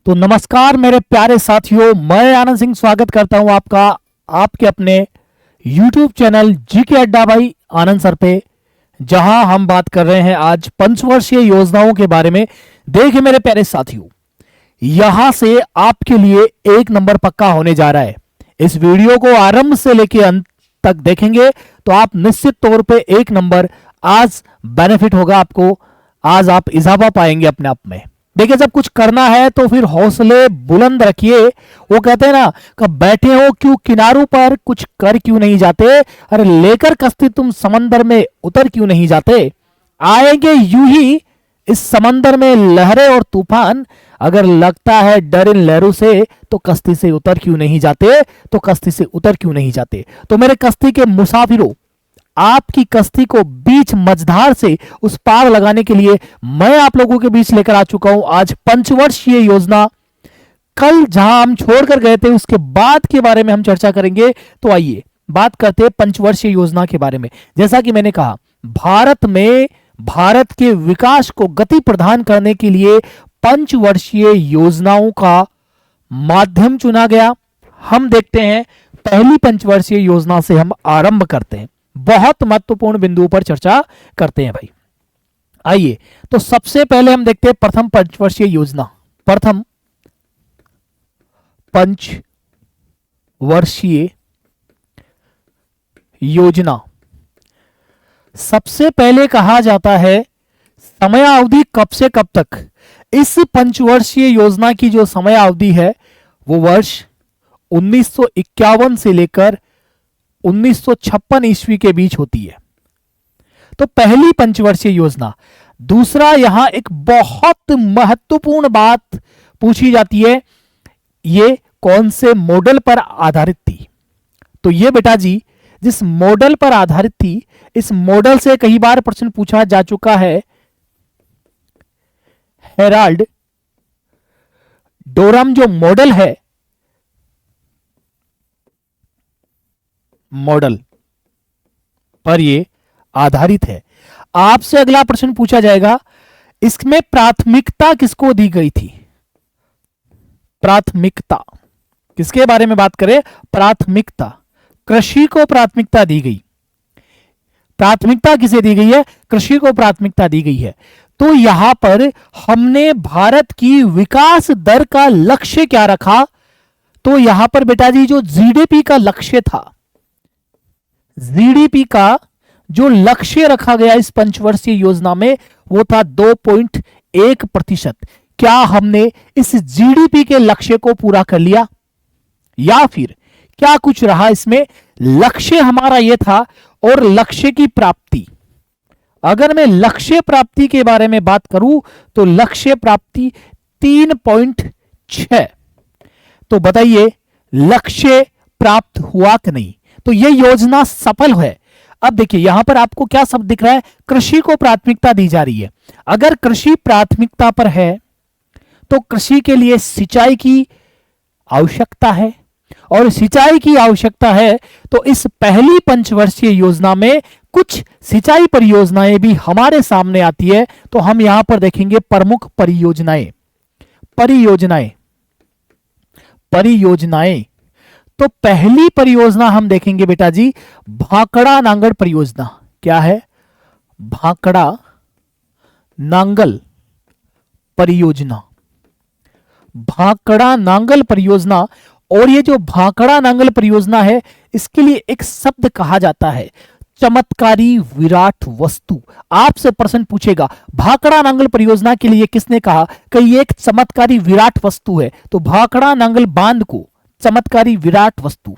तो नमस्कार मेरे प्यारे साथियों, मैं आनंद सिंह स्वागत करता हूं आपका आपके अपने YouTube चैनल जीके अड्डा भाई आनंद सर पे, जहां हम बात कर रहे हैं आज पंचवर्षीय योजनाओं के बारे में। देखिए मेरे प्यारे साथियों, यहां से आपके लिए एक नंबर पक्का होने जा रहा है। इस वीडियो को आरंभ से लेकर अंत तक देखेंगे तो आप निश्चित तौर पे एक नंबर आज बेनिफिट होगा आपको, आज आप इजाफा पाएंगे अपने आप में। देखिए, जब कुछ करना है तो फिर हौसले बुलंद रखिए। वो कहते हैं ना, कब बैठे हो क्यों किनारों पर, कुछ कर क्यों नहीं जाते, अरे लेकर कश्ती तुम समंदर में उतर क्यों नहीं जाते। आएंगे यूं ही इस समंदर में लहरें और तूफान, अगर लगता है डर इन लहरों से तो कश्ती से उतर क्यों नहीं जाते, तो कश्ती से उतर क्यों नहीं जाते। तो मेरे कश्ती के मुसाफिरों, आपकी कश्ती को बीच मझधार से उस पार लगाने के लिए मैं आप लोगों के बीच लेकर आ चुका हूं आज पंचवर्षीय योजना। कल जहां हम छोड़कर गए थे उसके बाद के बारे में हम चर्चा करेंगे। तो आइए बात करते हैं पंचवर्षीय योजना के बारे में। जैसा कि मैंने कहा, भारत के विकास को गति प्रदान करने के लिए पंचवर्षीय योजनाओं का माध्यम चुना गया। हम देखते हैं, पहली पंचवर्षीय योजना से हम आरंभ करते हैं, बहुत महत्वपूर्ण बिंदुओं पर चर्चा करते हैं भाई। आइए, तो सबसे पहले हम देखते हैं प्रथम पंचवर्षीय योजना। प्रथम पंचवर्षीय योजना, सबसे पहले कहा जाता है समयावधि कब से कब तक। इस पंचवर्षीय योजना की जो समयावधि है वो वर्ष 1951 से लेकर 1956 ईस्वी के बीच होती है। तो पहली पंचवर्षीय योजना। दूसरा, यहां एक बहुत महत्वपूर्ण बात पूछी जाती है, ये कौन से मॉडल पर आधारित थी। तो ये बेटा जी, जिस मॉडल पर आधारित थी, इस मॉडल से कई बार प्रश्न पूछा जा चुका है। हेराल्ड डोरम जो मॉडल है, मॉडल पर ये आधारित है। आपसे अगला प्रश्न पूछा जाएगा, इसमें प्राथमिकता किसको दी गई थी। प्राथमिकता किसके बारे में बात करें, प्राथमिकता कृषि को प्राथमिकता दी गई। प्राथमिकता किसे दी गई है, कृषि को प्राथमिकता दी गई है। तो यहां पर हमने भारत की विकास दर का लक्ष्य क्या रखा। तो यहां पर बेटा जी, जो जीडीपी का लक्ष्य था, जीडीपी का जो लक्ष्य रखा गया इस पंचवर्षीय योजना में, वो था 2.1%। क्या हमने इस जीडीपी के लक्ष्य को पूरा कर लिया, या फिर क्या कुछ रहा इसमें। लक्ष्य हमारा यह था, और लक्ष्य की प्राप्ति, अगर मैं लक्ष्य प्राप्ति के बारे में बात करूं तो लक्ष्य प्राप्ति 3.6। तो बताइए, लक्ष्य प्राप्त हुआ कि नहीं। तो यह योजना सफल है। अब देखिए, यहां पर आपको क्या शब्द दिख रहा है, कृषि को प्राथमिकता दी जा रही है। अगर कृषि प्राथमिकता पर है तो कृषि के लिए सिंचाई की आवश्यकता है, और सिंचाई की आवश्यकता है तो इस पहली पंचवर्षीय योजना में कुछ सिंचाई परियोजनाएं भी हमारे सामने आती है। तो हम यहां पर देखेंगे प्रमुख परियोजनाएं। तो पहली परियोजना हम देखेंगे बेटा जी, भाखड़ा नांगल परियोजना। क्या है, भाखड़ा नांगल परियोजना। भाखड़ा नांगल परियोजना, और ये जो भाखड़ा नांगल परियोजना है, इसके लिए एक शब्द कहा जाता है, चमत्कारी विराट वस्तु। आपसे प्रश्न पूछेगा, भाखड़ा नांगल परियोजना के लिए किसने कहा कि ये एक चमत्कारी विराट वस्तु है। तो भाखड़ा नांगल बांध को चमत्कारी विराट वस्तु,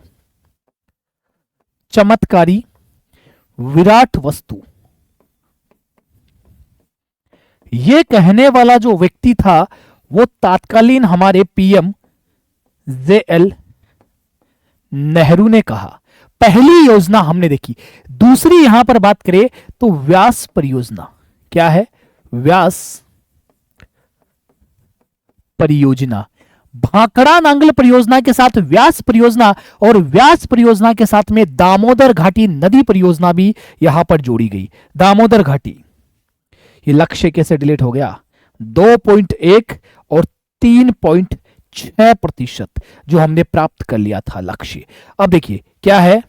चमत्कारी विराट वस्तु, यह कहने वाला जो व्यक्ति था वो तत्कालीन हमारे पीएम JL नेहरू ने कहा। पहली योजना हमने देखी। दूसरी यहां पर बात करें तो व्यास परियोजना। क्या है, व्यास परियोजना। भाखड़ा नांगल परियोजना के साथ व्यास परियोजना, और व्यास परियोजना के साथ में दामोदर घाटी नदी परियोजना भी यहां पर जोड़ी गई। दामोदर घाटी, ये लक्ष्य कैसे डिलीट हो गया, 2.1 और 3.6 6% जो हमने प्राप्त कर लिया था लक्ष्य। अब देखिए क्या है,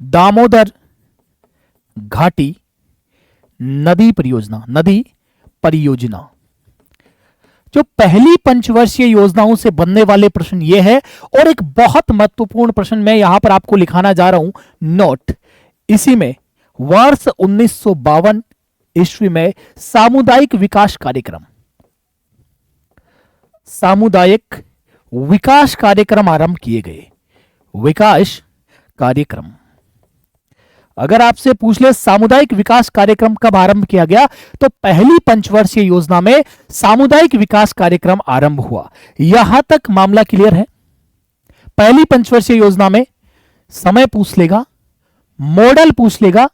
दामोदर घाटी नदी परियोजना जो पहली पंचवर्षीय योजनाओं से बनने वाले प्रश्न ये है। और एक बहुत महत्वपूर्ण प्रश्न मैं यहां पर आपको लिखाना जा रहा हूं नोट, इसी में वर्ष 1952 ईस्वी में सामुदायिक विकास कार्यक्रम आरंभ किए गए। विकास कार्यक्रम, अगर आपसे पूछ ले सामुदायिक विकास कार्यक्रम कब आरंभ किया गया, तो पहली पंचवर्षीय योजना में सामुदायिक विकास कार्यक्रम आरंभ हुआ। यहां तक मामला क्लियर है। पहली पंचवर्षीय योजना में समय पूछ लेगा, मॉडल पूछ लेगा,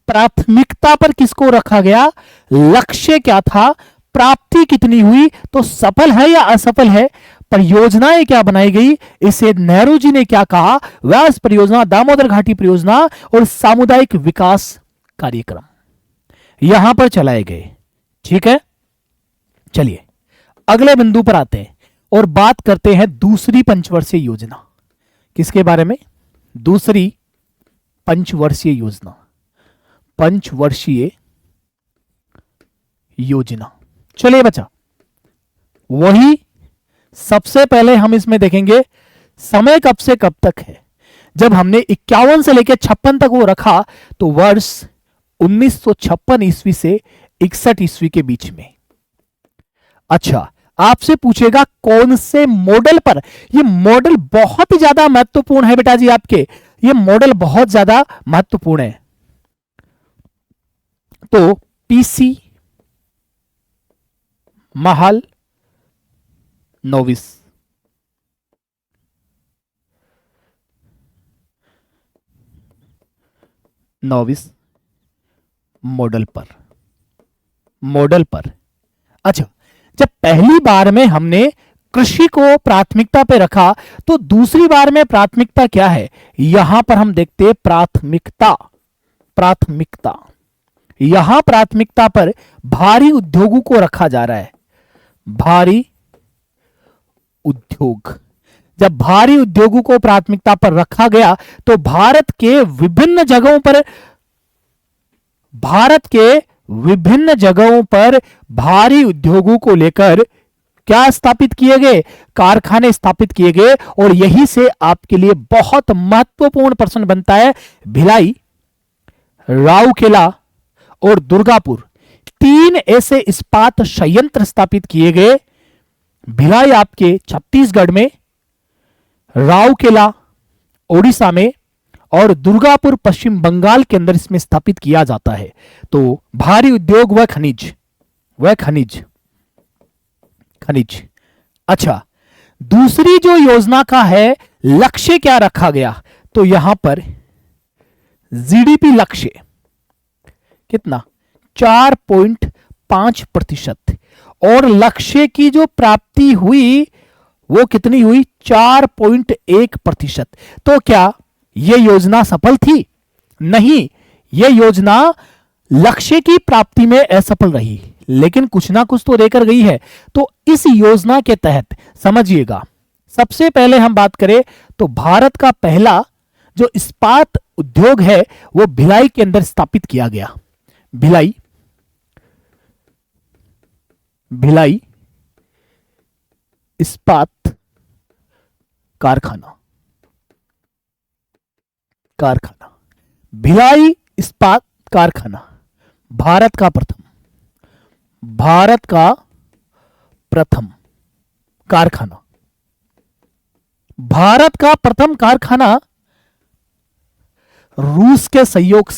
प्राथमिकता पर किसको रखा गया, लक्ष्य क्या था, प्राप्ति कितनी हुई, तो सफल है या असफल है, परियोजनाएं क्या बनाई गई, इसे नेहरू जी ने क्या कहा, व्यास परियोजना, दामोदर घाटी परियोजना और सामुदायिक विकास कार्यक्रम यहां पर चलाए गए। ठीक है, चलिए अगले बिंदु पर आते हैं और बात करते हैं दूसरी पंचवर्षीय योजना। किसके बारे में, दूसरी पंचवर्षीय योजना। चलिए बच्चा, वही सबसे पहले हम इसमें देखेंगे समय कब से कब तक है। जब हमने 51 से लेकर 56 तक वो रखा तो वर्ष 1956 ईस्वी से 61 ईस्वी के बीच में। अच्छा, आपसे पूछेगा कौन से मॉडल पर, ये मॉडल बहुत ही ज्यादा महत्वपूर्ण है बेटा जी, आपके ये मॉडल बहुत ज्यादा महत्वपूर्ण है। तो पीसी महाल नोविस, मॉडल पर। अच्छा, जब पहली बार में हमने कृषि को प्राथमिकता पे रखा तो दूसरी बार में प्राथमिकता क्या है, यहां पर हम देखते हैं प्राथमिकता यहां प्राथमिकता पर भारी उद्योगों को रखा जा रहा है। भारी उद्योग, जब भारी उद्योगों को प्राथमिकता पर रखा गया तो भारत के विभिन्न जगहों पर भारी उद्योगों को लेकर क्या स्थापित किए गए, कारखाने स्थापित किए गए। और यही से आपके लिए बहुत महत्वपूर्ण प्रश्न बनता है, भिलाई, राउरकेला और दुर्गापुर 3 ऐसे इस्पात संयंत्र स्थापित किए गए। भिलाई आपके छत्तीसगढ़ में, राउरकेला ओडिशा में और दुर्गापुर पश्चिम बंगाल के अंदर इसमें स्थापित किया जाता है। तो भारी उद्योग व खनिज। अच्छा, दूसरी जो योजना का है लक्ष्य क्या रखा गया, तो यहां पर जीडीपी लक्ष्य कितना, 4.5%। और लक्ष्य की जो प्राप्ति हुई वो कितनी हुई, 4.1%। तो क्या यह योजना सफल थी? नहीं, यह योजना लक्ष्य की प्राप्ति में असफल रही, लेकिन कुछ ना कुछ तो लेकर गई है। तो इस योजना के तहत समझिएगा, सबसे पहले हम बात करें तो भारत का पहला जो इस्पात उद्योग है वो भिलाई के अंदर स्थापित किया गया। भिलाई इस्पात कारखाना। भिलाई इस्पात कारखाना भारत का प्रथम कारखाना। भारत का प्रथम कारखाना रूस के सहयोग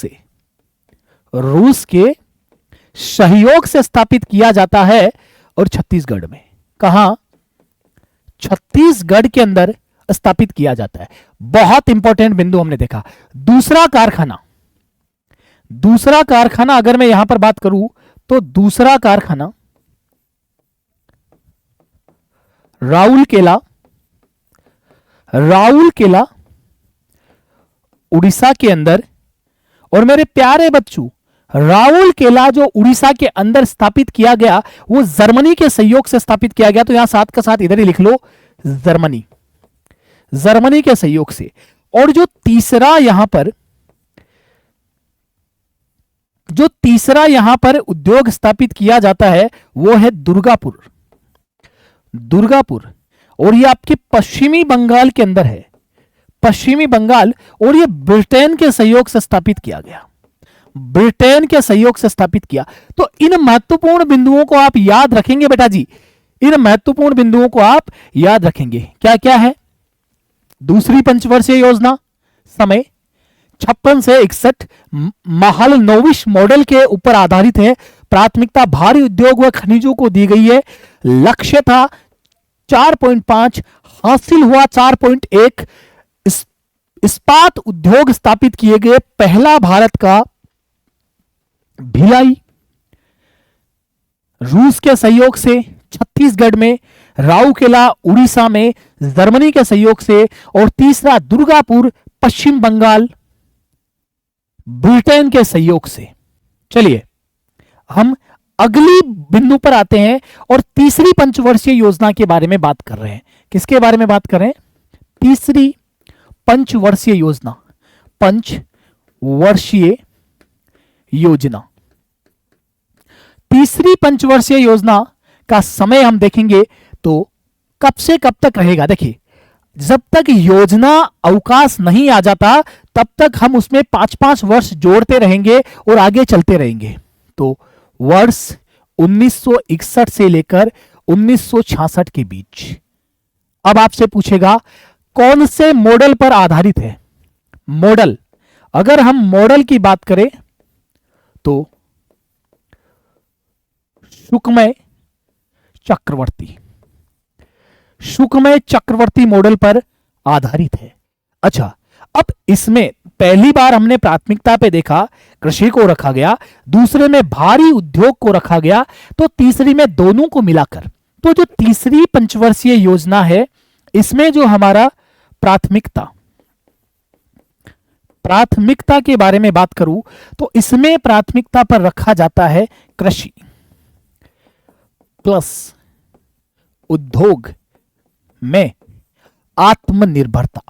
से स्थापित किया जाता है। और छत्तीसगढ़ में, कहां, छत्तीसगढ़ के अंदर स्थापित किया जाता है। बहुत इंपॉर्टेंट बिंदु हमने देखा। दूसरा कारखाना अगर मैं यहां पर बात करूं तो दूसरा कारखाना राउरकेला उड़ीसा के अंदर। और मेरे प्यारे बच्चों, राउरकेला जो उड़ीसा के अंदर स्थापित किया गया वो जर्मनी के सहयोग से स्थापित किया गया। तो यहां साथ का साथ इधर ही लिख लो, जर्मनी, जर्मनी के सहयोग से। और जो तीसरा यहां पर उद्योग स्थापित किया जाता है वो है दुर्गापुर, दुर्गापुर। और ये आपके पश्चिमी बंगाल के अंदर है, पश्चिमी बंगाल। और ये ब्रिटेन के सहयोग से स्थापित किया गया, ब्रिटेन के सहयोग से स्थापित किया। तो इन महत्वपूर्ण बिंदुओं को आप याद रखेंगे बेटा जी, इन महत्वपूर्ण बिंदुओं को आप याद रखेंगे। क्या क्या है? दूसरी पंचवर्षीय योजना समय 56 से 61 महालनोबिस मॉडल के ऊपर आधारित है। प्राथमिकता भारी उद्योग व खनिजों को दी गई है। लक्ष्य था 4.5, हासिल हुआ 4.1। इस्पात उद्योग स्थापित किए गए, पहला भारत का भिलाई रूस के सहयोग से, छत्तीसगढ़ में, राउरकेला उड़ीसा में जर्मनी के सहयोग से, और तीसरा दुर्गापुर पश्चिम बंगाल ब्रिटेन के सहयोग से। चलिए हम अगली बिंदु पर आते हैं और तीसरी पंचवर्षीय योजना के बारे में बात कर रहे हैं। किसके बारे में बात कर रहे हैं? तीसरी पंचवर्षीय योजना, पंचवर्षीय योजना। तीसरी पंचवर्षीय योजना का समय हम देखेंगे तो कब से कब तक रहेगा। देखिए, जब तक योजना अवकाश नहीं आ जाता तब तक हम उसमें 5-5 वर्ष जोड़ते रहेंगे और आगे चलते रहेंगे। तो वर्ष 1961 से लेकर 1966 के बीच। अब आपसे पूछेगा कौन से मॉडल पर आधारित है? मॉडल, अगर हम मॉडल की बात करें तो सुकमय चक्रवर्ती, सुकमय चक्रवर्ती मॉडल पर आधारित है। अच्छा, अब इसमें पहली बार हमने प्राथमिकता पे देखा कृषि को रखा गया, दूसरे में भारी उद्योग को रखा गया, तो तीसरी में दोनों को मिलाकर। तो जो तीसरी पंचवर्षीय योजना है इसमें जो हमारा प्राथमिकता के बारे में बात करूं तो इसमें प्राथमिकता पर रखा जाता है कृषि प्लस उद्योग में आत्मनिर्भरता,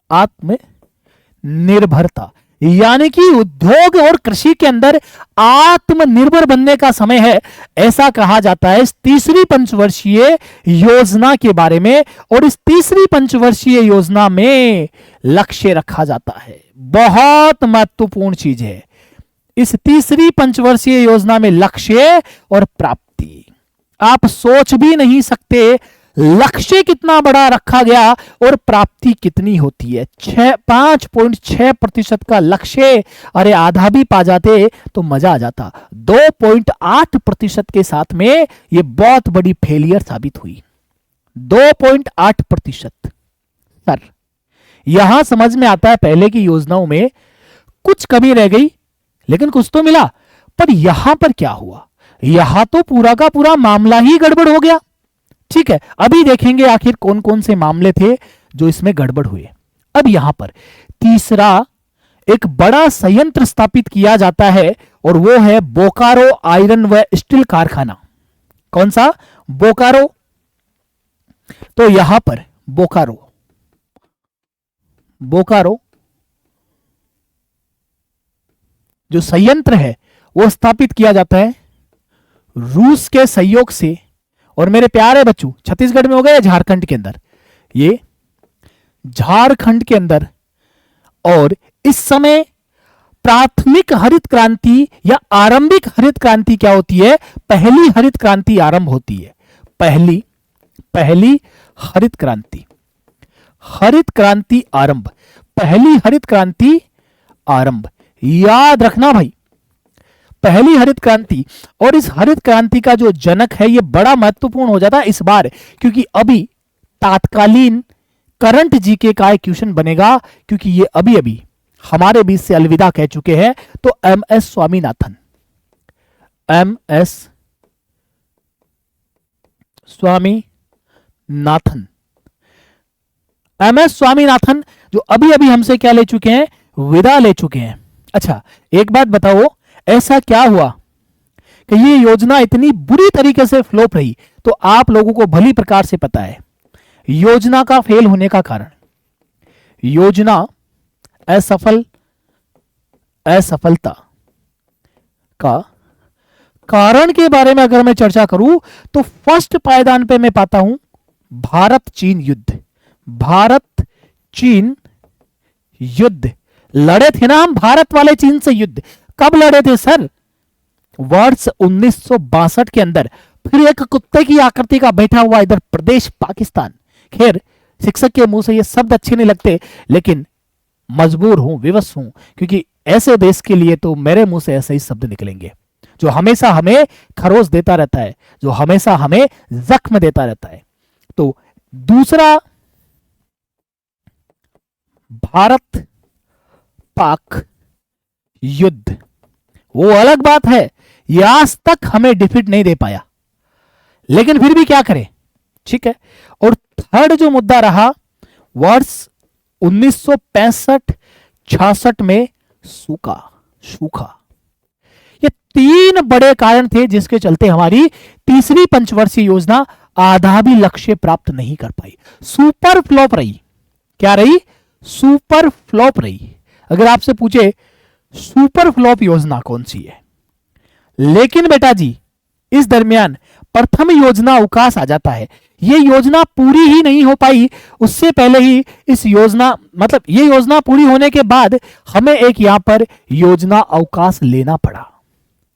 आत्मनिर्भरता, यानी कि उद्योग और कृषि के अंदर आत्मनिर्भर बनने का समय है, ऐसा कहा जाता है इस तीसरी पंचवर्षीय योजना के बारे में। और इस तीसरी पंचवर्षीय योजना में लक्ष्य रखा जाता है, बहुत महत्वपूर्ण चीज है। इस तीसरी पंचवर्षीय योजना में लक्ष्य और प्राप्ति, आप सोच भी नहीं सकते लक्ष्य कितना बड़ा रखा गया और प्राप्ति कितनी होती है। 5.6% का लक्ष्य, अरे आधा भी पा जाते तो मजा आ जाता। 2.8% के साथ में ये बहुत बड़ी फेलियर साबित हुई। 2.8%। सर यहां समझ में आता है पहले की योजनाओं में कुछ कमी रह गई लेकिन कुछ तो मिला, पर यहां पर क्या हुआ? यहां तो पूरा का पूरा मामला ही गड़बड़ हो गया। ठीक है, अभी देखेंगे आखिर कौन कौन से मामले थे जो इसमें गड़बड़ हुए। अब यहां पर तीसरा एक बड़ा संयंत्र स्थापित किया जाता है और वो है बोकारो आयरन व स्टील कारखाना। कौन सा? बोकारो। तो यहां पर बोकारो जो संयंत्र है वो स्थापित किया जाता है रूस के सहयोग से। और मेरे प्यारे बच्चों, छत्तीसगढ़ में हो गया, झारखंड के अंदर, ये झारखंड के अंदर। और इस समय प्राथमिक हरित क्रांति या आरंभिक हरित क्रांति क्या होती है? पहली हरित क्रांति आरंभ होती है। पहली हरित क्रांति आरंभ, पहली हरित क्रांति आरंभ, याद रखना भाई, पहली हरित क्रांति। और इस हरित क्रांति का जो जनक है ये बड़ा महत्वपूर्ण हो जाता है इस बार, क्योंकि अभी तात्कालीन करंट जीके का एक क्वेश्चन बनेगा, क्योंकि ये अभी हमारे बीच से अलविदा कह चुके हैं। तो एमएस स्वामीनाथन, एमएस स्वामीनाथन जो अभी हमसे क्या ले चुके हैं? विदा ले चुके हैं। अच्छा, एक बात बताओ, ऐसा क्या हुआ कि ये योजना इतनी बुरी तरीके से फ्लॉप रही? तो आप लोगों को भली प्रकार से पता है योजना का फेल होने का कारण। योजना असफलता का कारण के बारे में अगर मैं चर्चा करूं तो फर्स्ट पायदान पे मैं पाता हूं भारत चीन युद्ध। भारत चीन युद्ध लड़े थे ना हम, भारत वाले चीन से युद्ध। कब लड़े थे सर? वर्ष 1962 के अंदर। फिर एक कुत्ते की आकृति का बैठा हुआ इधर प्रदेश पाकिस्तान। खैर, शिक्षक के मुंह से ये शब्द अच्छे नहीं लगते, लेकिन मजबूर हूं, विवश हूं, क्योंकि ऐसे देश के लिए तो मेरे मुंह से ऐसे ही शब्द निकलेंगे जो हमेशा हमें खरोच देता रहता है, जो हमेशा हमें जख्म देता रहता है। तो दूसरा, भारत पाक युद्ध, वो अलग बात है, ये आज तक हमें डिफीट नहीं दे पाया, लेकिन फिर भी क्या करें, ठीक है। और थर्ड जो मुद्दा रहा, वर्ष 1965-66 में सूखा। ये तीन बड़े कारण थे जिसके चलते हमारी तीसरी पंचवर्षीय योजना आधा भी लक्ष्य प्राप्त नहीं कर पाई। सुपर फ्लॉप रही। क्या रही? सुपर फ्लॉप रही। अगर आपसे पूछे सुपर फ्लॉप योजना कौन सी है, लेकिन बेटा जी इस दरमियान प्रथम योजना अवकाश आ जाता है। ये योजना पूरी ही नहीं हो पाई, उससे पहले ही इस योजना, मतलब ये योजना पूरी होने के बाद हमें एक यहां पर योजना अवकाश लेना पड़ा।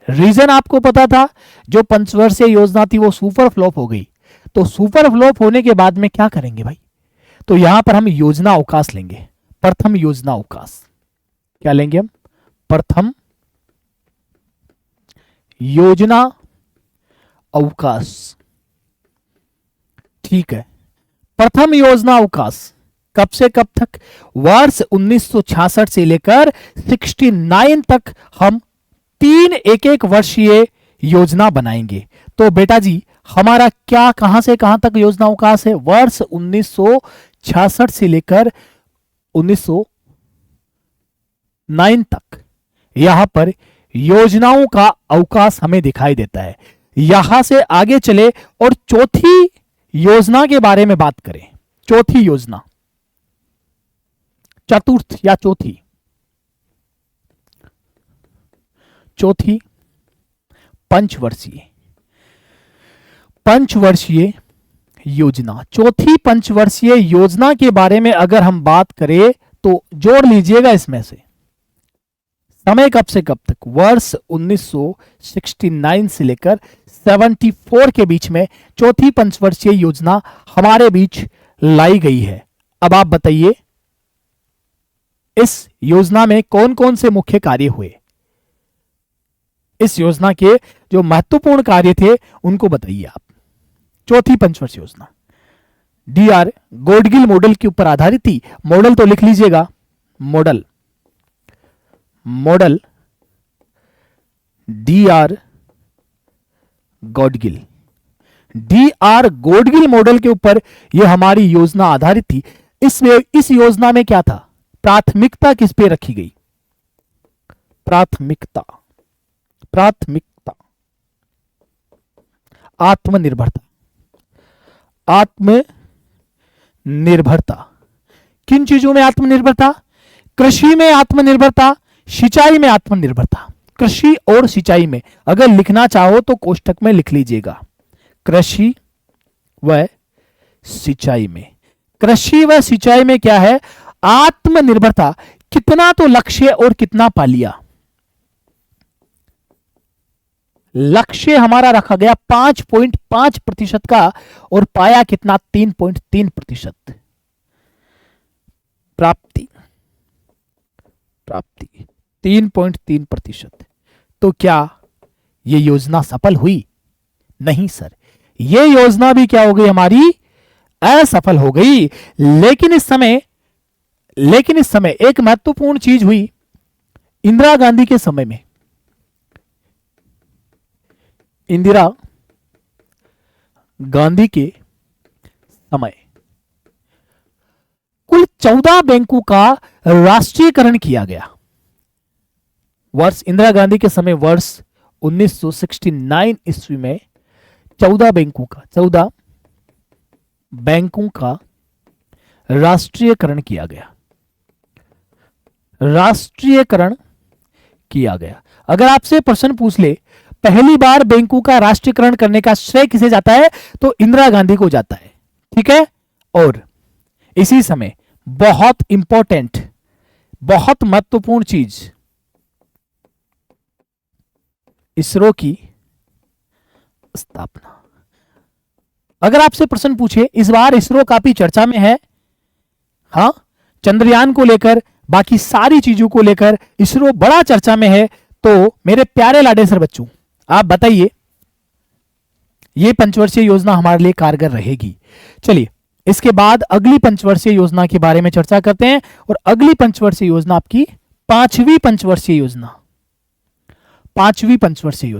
रीजन आपको पता था, जो पंचवर्षीय योजना थी वो सुपर फ्लॉप हो गई। तो सुपर फ्लॉप होने के बाद में क्या करेंगे भाई? तो यहां पर हम योजना अवकाश लेंगे, प्रथम योजना अवकाश। क्या लेंगे हम? प्रथम योजना अवकाश। ठीक है, प्रथम योजना अवकाश कब से कब तक? वर्ष 1966 से लेकर 69 तक हम 3 एक वर्षीय योजना बनाएंगे। तो बेटा जी हमारा क्या, कहां से कहां तक योजना अवकाश है? वर्ष 1966 से लेकर 1909 तक यहां पर योजनाओं का अवकाश हमें दिखाई देता है। यहां से आगे चले और चौथी योजना के बारे में बात करें। चौथी योजना, चतुर्थ या चौथी पंचवर्षीय योजना। चौथी पंचवर्षीय योजना के बारे में अगर हम बात करें तो जोड़ लीजिएगा इसमें से समय कब से कब तक? वर्ष 1969 से लेकर 74 के बीच में चौथी पंचवर्षीय योजना हमारे बीच लाई गई है। अब आप बताइए इस योजना में कौन कौन से मुख्य कार्य हुए? इस योजना के जो महत्वपूर्ण कार्य थे उनको बताइए आप। चौथी पंचवर्षीय योजना DR गॉडगिल मॉडल के ऊपर आधारित थी। मॉडल तो लिख लीजिएगा, मॉडल DR गॉडगिल मॉडल के ऊपर यह हमारी योजना आधारित थी। इस योजना में क्या था? प्राथमिकता किस पे रखी गई? प्राथमिकता आत्मनिर्भरता। किन चीजों में आत्मनिर्भरता? कृषि में आत्मनिर्भरता, सिंचाई में आत्मनिर्भरता। कृषि और सिंचाई में अगर लिखना चाहो तो कोष्टक में लिख लीजिएगा, कृषि व सिंचाई में। कृषि व सिंचाई में क्या है? आत्मनिर्भरता। कितना तो लक्ष्य और कितना पा लिया? लक्ष्य हमारा रखा गया 5.5% का और पाया कितना? 3.3%। प्राप्ति 3.3%। तो क्या यह योजना सफल हुई? नहीं सर, यह योजना भी क्या हो गई? हमारी असफल हो गई। लेकिन इस समय एक महत्वपूर्ण चीज हुई। इंदिरा गांधी के समय में, इंदिरा गांधी के समय कुल 14 बैंकों का राष्ट्रीयकरण किया गया। वर्ष इंदिरा गांधी के समय वर्ष 1969 ईस्वी में 14 बैंकों का राष्ट्रीयकरण किया गया। अगर आपसे प्रश्न पूछ ले पहली बार बैंकों का राष्ट्रीयकरण करने का श्रेय किसे जाता है, तो इंदिरा गांधी को जाता है। ठीक है, और इसी समय बहुत इंपॉर्टेंट, बहुत महत्वपूर्ण चीज, इसरो की स्थापना। अगर आपसे प्रश्न पूछे, इस बार इसरो काफी चर्चा में है, हाँ, चंद्रयान को लेकर, बाकी सारी चीजों को लेकर इसरो बड़ा चर्चा में है। तो मेरे प्यारे लाडेसर बच्चों, आप बताइए, यह पंचवर्षीय योजना हमारे लिए कारगर रहेगी। चलिए, इसके बाद अगली पंचवर्षीय योजना के बारे में चर्चा करते हैं। और अगली पंचवर्षीय योजना आपकी पांचवी पंचवर्षीय योजना। पांचवी पंचवर्षीय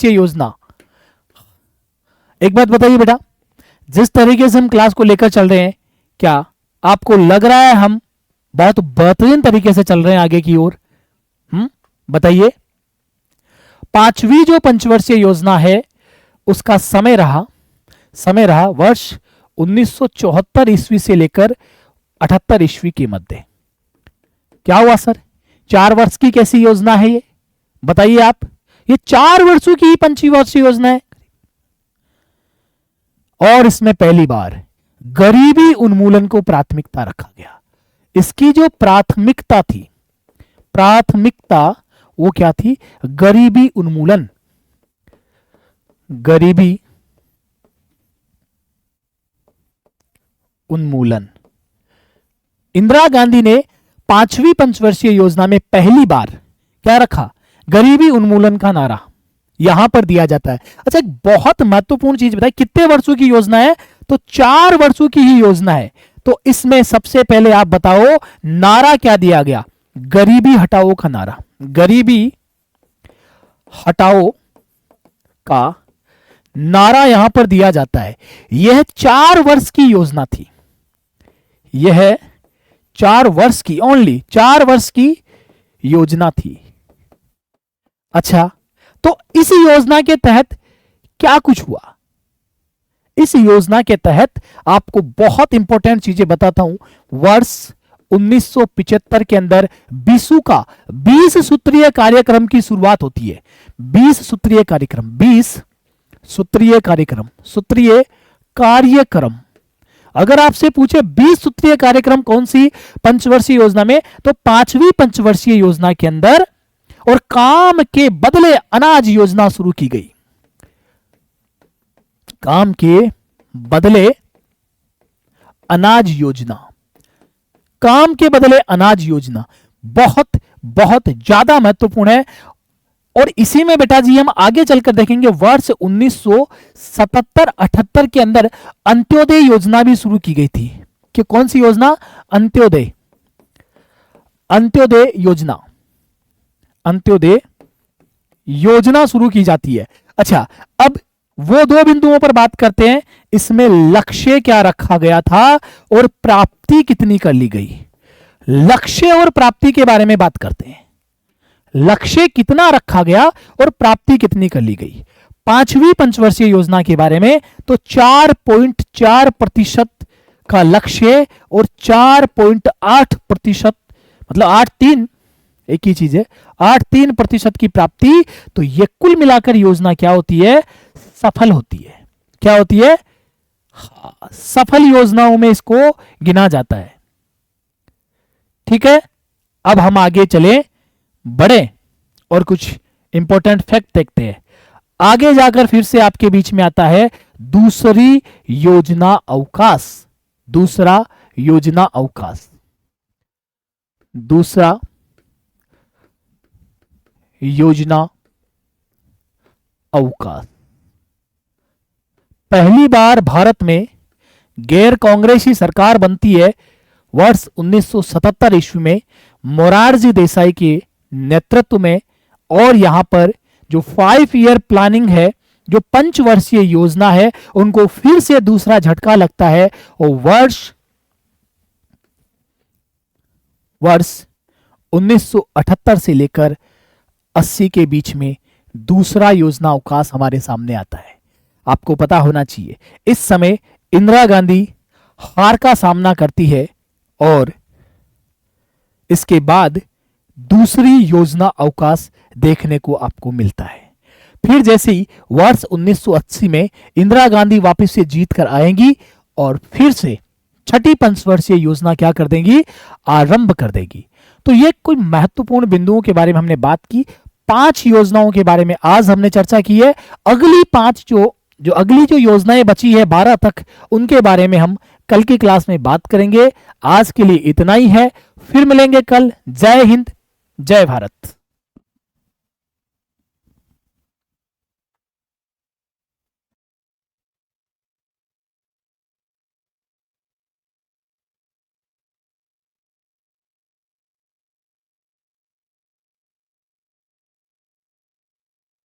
योजना। एक बात बताइए बेटा, जिस तरीके से हम क्लास को लेकर चल रहे हैं, क्या आपको लग रहा है हम बहुत बेहतरीन तरीके से चल रहे हैं आगे की ओर? बताइए। पांचवी जो पंचवर्षीय योजना है उसका समय रहा वर्ष 1974 ईस्वी से लेकर 78 ईस्वी के मध्य। क्या हुआ सर, 4 वर्ष की कैसी योजना है ये? बताइए आप। ये 4 वर्षों की पंचवर्षीय योजना है और इसमें पहली बार गरीबी उन्मूलन को प्राथमिकता रखा गया। इसकी जो प्राथमिकता वो क्या थी? गरीबी उन्मूलन। इंदिरा गांधी ने पांचवी पंचवर्षीय योजना में पहली बार क्या रखा? गरीबी उन्मूलन का नारा यहां पर दिया जाता है। अच्छा, एक बहुत महत्वपूर्ण चीज बताइए, कितने वर्षों की योजना है? तो 4 वर्षों की ही योजना है। तो इसमें सबसे पहले आप बताओ नारा क्या दिया गया? गरीबी हटाओ का नारा। गरीबी हटाओ का नारा यहां पर दिया जाता है। यह 4 वर्ष की योजना थी। यह 4 वर्ष की, ओनली 4 वर्ष की योजना थी। अच्छा, तो इस योजना के तहत क्या कुछ हुआ? इस योजना के तहत आपको बहुत इंपॉर्टेंट चीजें बताता हूं। वर्ष 1975 के अंदर 20 सूत्रीय कार्यक्रम की शुरुआत होती है। 20 सूत्रीय कार्यक्रम। अगर आपसे पूछे 20 सूत्रीय कार्यक्रम कौन सी पंचवर्षीय योजना में, तो पांचवी पंचवर्षीय योजना के अंदर, और काम के बदले अनाज योजना शुरू की गई। काम के बदले अनाज योजना बहुत बहुत ज्यादा महत्वपूर्ण है। और इसी में बेटा जी हम आगे चलकर देखेंगे, वर्ष 1977-78 के अंदर अंत्योदय योजना भी शुरू की गई थी। कि कौन सी योजना? अंत्योदय योजना शुरू की जाती है। अच्छा, अब वो 2 बिंदुओं पर बात करते हैं। इसमें लक्ष्य क्या रखा गया था और प्राप्ति कितनी कर ली गई? लक्ष्य और प्राप्ति के बारे में बात करते हैं। लक्ष्य कितना रखा गया और प्राप्ति कितनी कर ली गई? पांचवी पंचवर्षीय योजना के बारे में तो 4.4% का लक्ष्य और 4.8%, मतलब 8.3, एक ही चीज है, 8.3% की प्राप्ति। तो ये कुल मिलाकर योजना क्या होती है? सफल होती है। क्या होती है? सफल योजनाओं में इसको गिना जाता है। ठीक है, अब हम आगे चले बढ़े और कुछ इंपॉर्टेंट फैक्ट देखते हैं। आगे जाकर फिर से आपके बीच में आता है दूसरी योजना अवकाश। दूसरा योजना अवकाश पहली बार भारत में गैर कांग्रेसी सरकार बनती है वर्ष 1977 ईस्वी में मोरारजी देसाई के नेतृत्व में। और यहां पर जो 5 ईयर प्लानिंग है जो पंचवर्षीय योजना है उनको फिर से दूसरा झटका लगता है और वर्ष 1978 से लेकर 80 के बीच में दूसरा योजना अवकाश हमारे सामने आता है। आपको पता होना चाहिए इस समय इंदिरा गांधी हार का सामना करती है और इसके बाद दूसरी योजना अवकाश देखने को आपको मिलता है। फिर जैसे ही वर्ष 1980 में इंदिरा गांधी वापस से जीत कर आएंगी और फिर से छठी पंचवर्षीय योजना क्या कर देंगी, आरंभ कर देगी। तो ये कोई महत्वपूर्ण बिंदुओं के बारे में हमने बात की, 5 योजनाओं के बारे में आज हमने चर्चा की है। अगली 5 अगली जो योजनाएं बची है 12 तक, उनके बारे में हम कल की क्लास में बात करेंगे। आज के लिए इतना ही है, फिर मिलेंगे कल। जय हिंद, जय भारत।